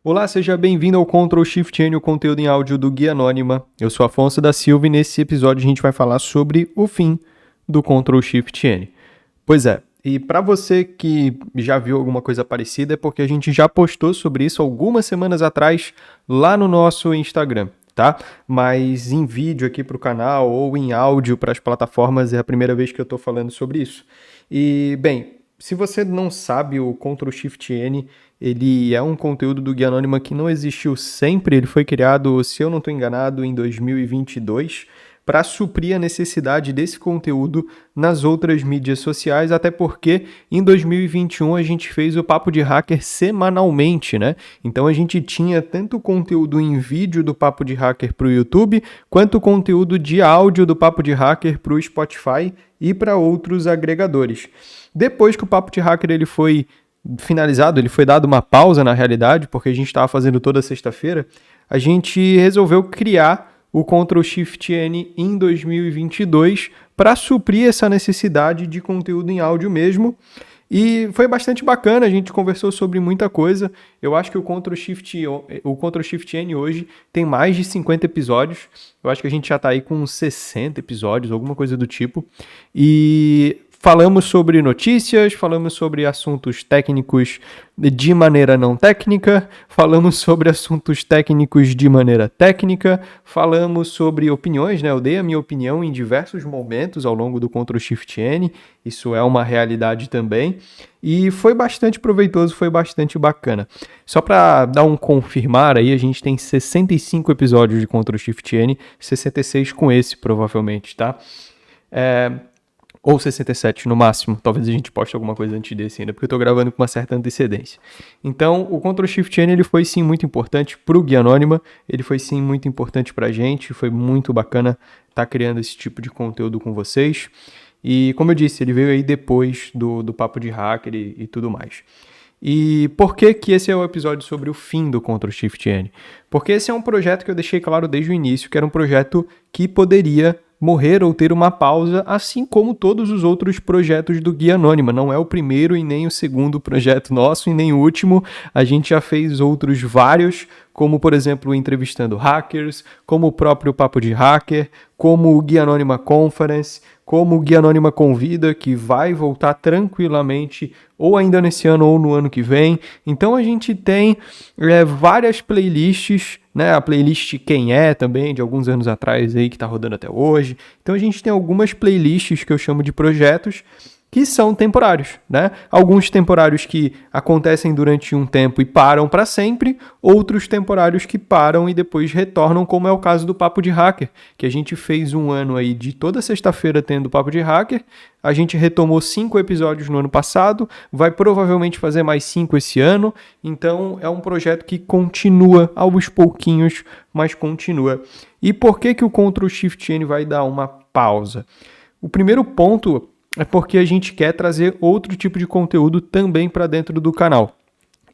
Olá, seja bem-vindo ao Ctrl Shift N, o conteúdo em áudio do Guia Anônima. Eu sou Afonso da Silva e nesse episódio a gente vai falar sobre o fim do Ctrl Shift N. Pois é, e para você que já viu alguma coisa parecida é porque a gente já postou sobre isso algumas semanas atrás lá no nosso Instagram, tá? Mas em vídeo aqui para o canal ou em áudio para as plataformas é a primeira vez que eu estou falando sobre isso. E, bem, se você não sabe, o Ctrl Shift N, ele é um conteúdo do Guia Anônima que não existiu sempre, ele foi criado, se eu não estou enganado, em 2022, para suprir a necessidade desse conteúdo nas outras mídias sociais, até porque em 2021 a gente fez o Papo de Hacker semanalmente, né? Então a gente tinha tanto conteúdo em vídeo do Papo de Hacker para o YouTube, quanto conteúdo de áudio do Papo de Hacker para o Spotify e para outros agregadores. Depois que o Papo de Hacker ele foi finalizado, ele foi dado uma pausa na realidade, porque a gente estava fazendo toda sexta-feira, a gente resolveu criar o Ctrl Shift N em 2022 para suprir essa necessidade de conteúdo em áudio mesmo. E foi bastante bacana, a gente conversou sobre muita coisa. Eu acho que o Ctrl Shift N hoje tem mais de 50 episódios. Eu acho que a gente já está aí com 60 episódios, alguma coisa do tipo. E falamos sobre notícias, falamos sobre assuntos técnicos de maneira não técnica, falamos sobre assuntos técnicos de maneira técnica, falamos sobre opiniões, né? Eu dei a minha opinião em diversos momentos ao longo do Ctrl Shift N, isso é uma realidade também, e foi bastante proveitoso, foi bastante bacana. Só para dar um confirmar aí, a gente tem 65 episódios de Ctrl Shift N, 66 com esse provavelmente, tá? Ou 67 no máximo, talvez a gente poste alguma coisa antes desse ainda, porque eu estou gravando com uma certa antecedência. Então, o Ctrl Shift N ele foi sim muito importante para o Guia Anônima, ele foi sim muito importante para a gente, foi muito bacana estar criando esse tipo de conteúdo com vocês. E como eu disse, ele veio aí depois do Papo de Hacker e tudo mais. E por que esse é o episódio sobre o fim do Ctrl Shift N? Porque esse é um projeto que eu deixei claro desde o início, que era um projeto que poderia morrer ou ter uma pausa, assim como todos os outros projetos do Guia Anônima. Não é o primeiro e nem o segundo projeto nosso e nem o último. A gente já fez outros vários, como por exemplo Entrevistando Hackers, como o próprio Papo de Hacker, como o Guia Anônima Conference, como o Guia Anônima Convida, que vai voltar tranquilamente ou ainda nesse ano ou no ano que vem. Então a gente tem várias playlists, né? A playlist Quem É também, de alguns anos atrás aí, que está rodando até hoje. Então a gente tem algumas playlists que eu chamo de projetos que são temporários, né? Alguns temporários que acontecem durante um tempo e param para sempre, outros temporários que param e depois retornam, como é o caso do Papo de Hacker, que a gente fez um ano aí de toda sexta-feira tendo Papo de Hacker, a gente retomou 5 episódios no ano passado, vai provavelmente fazer mais 5 esse ano, então é um projeto que continua aos pouquinhos, mas continua. E por que o Ctrl Shift N vai dar uma pausa? O primeiro ponto é porque a gente quer trazer outro tipo de conteúdo também para dentro do canal.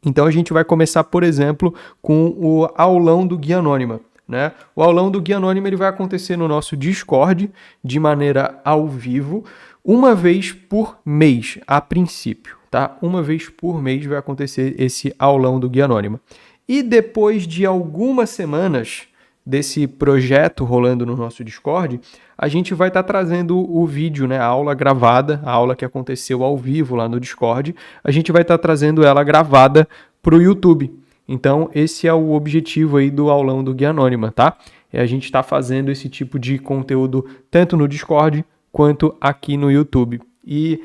Então a gente vai começar, por exemplo, com o aulão do Guia Anônima, né? O aulão do Guia Anônima ele vai acontecer no nosso Discord de maneira ao vivo, uma vez por mês, a princípio, tá? Uma vez por mês vai acontecer esse aulão do Guia Anônima. E depois de algumas semanas desse projeto rolando no nosso Discord, a gente vai estar trazendo o vídeo, né, a aula gravada, a aula que aconteceu ao vivo lá no Discord, a gente vai estar trazendo ela gravada para o YouTube. Então, esse é o objetivo aí do aulão do Guia Anônima, tá? É a gente estar fazendo esse tipo de conteúdo tanto no Discord quanto aqui no YouTube. E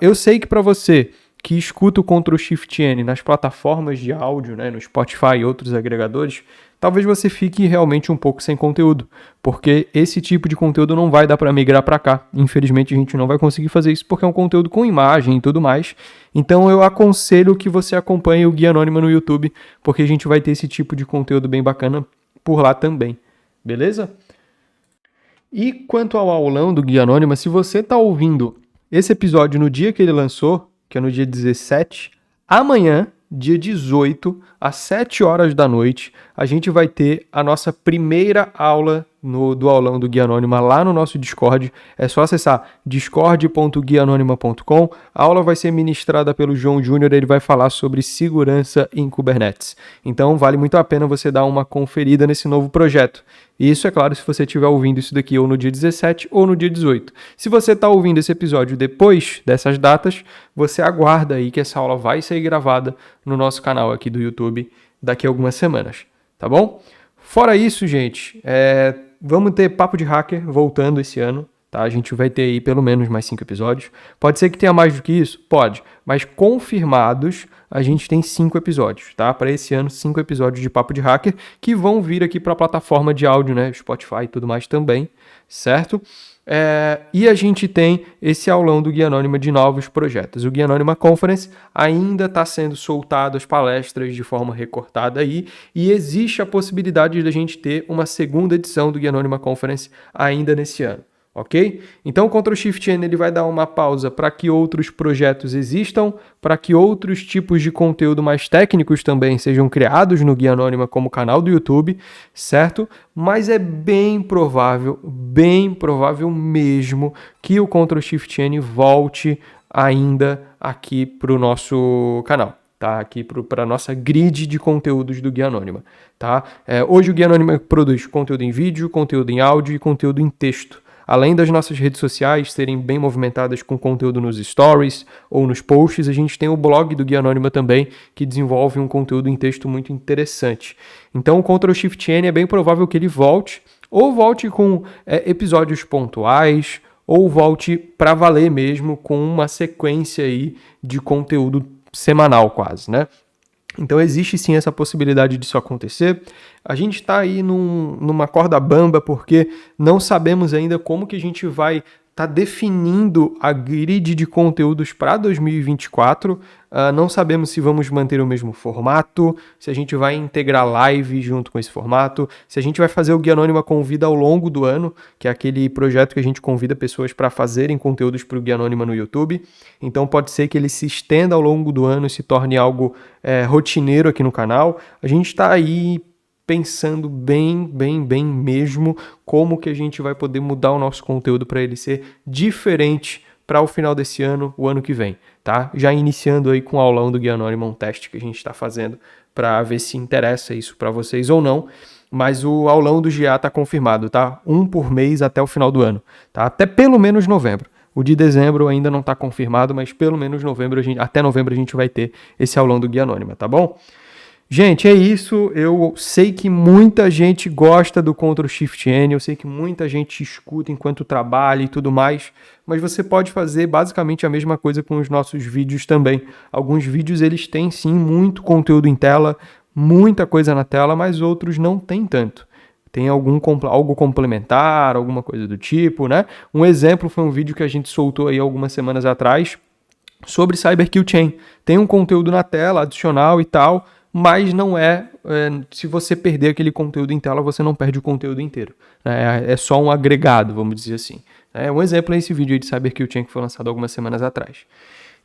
eu sei que para você que escuta o Ctrl Shift N nas plataformas de áudio, né, no Spotify e outros agregadores, talvez você fique realmente um pouco sem conteúdo, porque esse tipo de conteúdo não vai dar para migrar para cá. Infelizmente a gente não vai conseguir fazer isso porque é um conteúdo com imagem e tudo mais. Então eu aconselho que você acompanhe o Guia Anônima no YouTube, porque a gente vai ter esse tipo de conteúdo bem bacana por lá também. Beleza? E quanto ao aulão do Guia Anônima, se você está ouvindo esse episódio no dia que ele lançou, que é no dia 17, amanhã, dia 18, às 7 horas da noite, a gente vai ter a nossa primeira aula do aulão do Guia Anônima lá no nosso Discord. É só acessar discord.guianonima.com. A aula vai ser ministrada pelo João Júnior, ele vai falar sobre segurança em Kubernetes. Então vale muito a pena você dar uma conferida nesse novo projeto. Isso, é claro, se você estiver ouvindo isso daqui ou no dia 17 ou no dia 18. Se você está ouvindo esse episódio depois dessas datas, você aguarda aí que essa aula vai ser gravada no nosso canal aqui do YouTube daqui a algumas semanas, tá bom? Fora isso, gente, vamos ter Papo de Hacker voltando esse ano, tá? A gente vai ter aí pelo menos mais 5 episódios. Pode ser que tenha mais do que isso? Pode. Mas confirmados, a gente tem 5 episódios, tá? Para esse ano, 5 episódios de Papo de Hacker que vão vir aqui para a plataforma de áudio, né? Spotify e tudo mais também, certo? E a gente tem esse aulão do Guia Anônima de novos projetos. O Guia Anônima Conference ainda está sendo soltado as palestras de forma recortada aí, e existe a possibilidade de a gente ter uma segunda edição do Guia Anônima Conference ainda nesse ano. Ok? Então o Ctrl+Shift+N ele vai dar uma pausa para que outros projetos existam, para que outros tipos de conteúdo mais técnicos também sejam criados no Guia Anônima como canal do YouTube, certo? Mas é bem provável mesmo que o Ctrl+Shift+N volte ainda aqui para o nosso canal. Tá? Aqui para a nossa grid de conteúdos do Guia Anônima. Tá? Hoje o Guia Anônima produz conteúdo em vídeo, conteúdo em áudio e conteúdo em texto. Além das nossas redes sociais serem bem movimentadas com conteúdo nos stories ou nos posts, a gente tem o blog do Guia Anônima também, que desenvolve um conteúdo em texto muito interessante. Então o Ctrl+Shift+N é bem provável que ele volte, ou volte com episódios pontuais, ou volte para valer mesmo com uma sequência aí de conteúdo semanal quase, né? Então existe sim essa possibilidade disso acontecer. A gente está aí numa corda bamba porque não sabemos ainda como que a gente vai estar definindo a grid de conteúdos para 2024. Não sabemos se vamos manter o mesmo formato, se a gente vai integrar live junto com esse formato, se a gente vai fazer o Guia Anônima Convida ao longo do ano, que é aquele projeto que a gente convida pessoas para fazerem conteúdos para o Guia Anônima no YouTube. Então pode ser que ele se estenda ao longo do ano e se torne algo rotineiro aqui no canal. A gente está aí pensando bem mesmo como que a gente vai poder mudar o nosso conteúdo para ele ser diferente para o final desse ano, o ano que vem, tá? Já iniciando aí com o aulão do Guia Anônima, um teste que a gente está fazendo para ver se interessa isso para vocês ou não, mas o aulão do GA está confirmado, tá? 1 por mês até o final do ano, tá? Até pelo menos novembro. O de dezembro ainda não está confirmado, mas pelo menos até novembro a gente vai ter esse aulão do Guia Anônima, tá bom? Gente, é isso. Eu sei que muita gente gosta do Ctrl+Shift+N, eu sei que muita gente escuta enquanto trabalha e tudo mais, mas você pode fazer basicamente a mesma coisa com os nossos vídeos também. Alguns vídeos eles têm sim muito conteúdo em tela, muita coisa na tela, mas outros não tem tanto. Tem algo complementar, alguma coisa do tipo, né? Um exemplo foi um vídeo que a gente soltou aí algumas semanas atrás sobre CyberKill Chain. Tem um conteúdo na tela adicional e tal, mas não se você perder aquele conteúdo em tela, você não perde o conteúdo inteiro. É só um agregado, vamos dizer assim. Um exemplo é esse vídeo aí de CyberKill Chain que foi lançado algumas semanas atrás.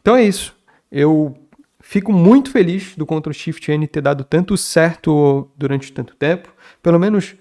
Então é isso. Eu fico muito feliz do Ctrl+Shift+N ter dado tanto certo durante tanto tempo. Pelo menos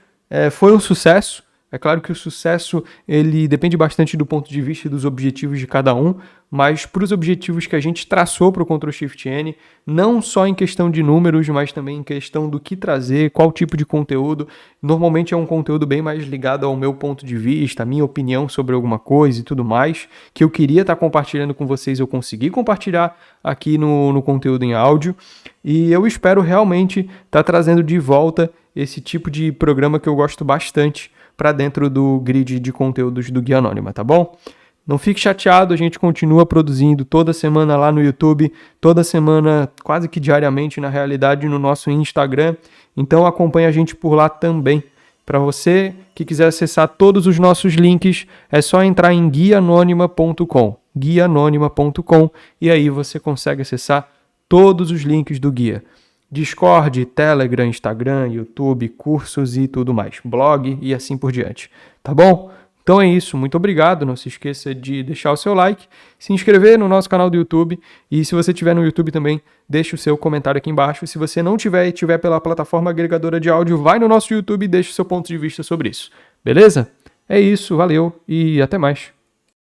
foi um sucesso. É claro que o sucesso ele depende bastante do ponto de vista e dos objetivos de cada um, mas para os objetivos que a gente traçou para o Ctrl+Shift+N, não só em questão de números, mas também em questão do que trazer, qual tipo de conteúdo. Normalmente é um conteúdo bem mais ligado ao meu ponto de vista, a minha opinião sobre alguma coisa e tudo mais, que eu queria estar compartilhando com vocês, eu consegui compartilhar aqui no conteúdo em áudio, e eu espero realmente estar trazendo de volta esse tipo de programa que eu gosto bastante para dentro do grid de conteúdos do Guia Anônima, tá bom? Não fique chateado, a gente continua produzindo toda semana lá no YouTube, toda semana, quase que diariamente, na realidade, no nosso Instagram. Então acompanhe a gente por lá também. Para você que quiser acessar todos os nossos links, é só entrar em guianonima.com, guianonima.com, e aí você consegue acessar todos os links do guia. Discord, Telegram, Instagram, YouTube, cursos e tudo mais, blog e assim por diante, tá bom? Então é isso, muito obrigado, não se esqueça de deixar o seu like, se inscrever no nosso canal do YouTube e se você estiver no YouTube também, deixe o seu comentário aqui embaixo. Se você não tiver e estiver pela plataforma agregadora de áudio, vai no nosso YouTube e deixe o seu ponto de vista sobre isso. Beleza? É isso, valeu e até mais.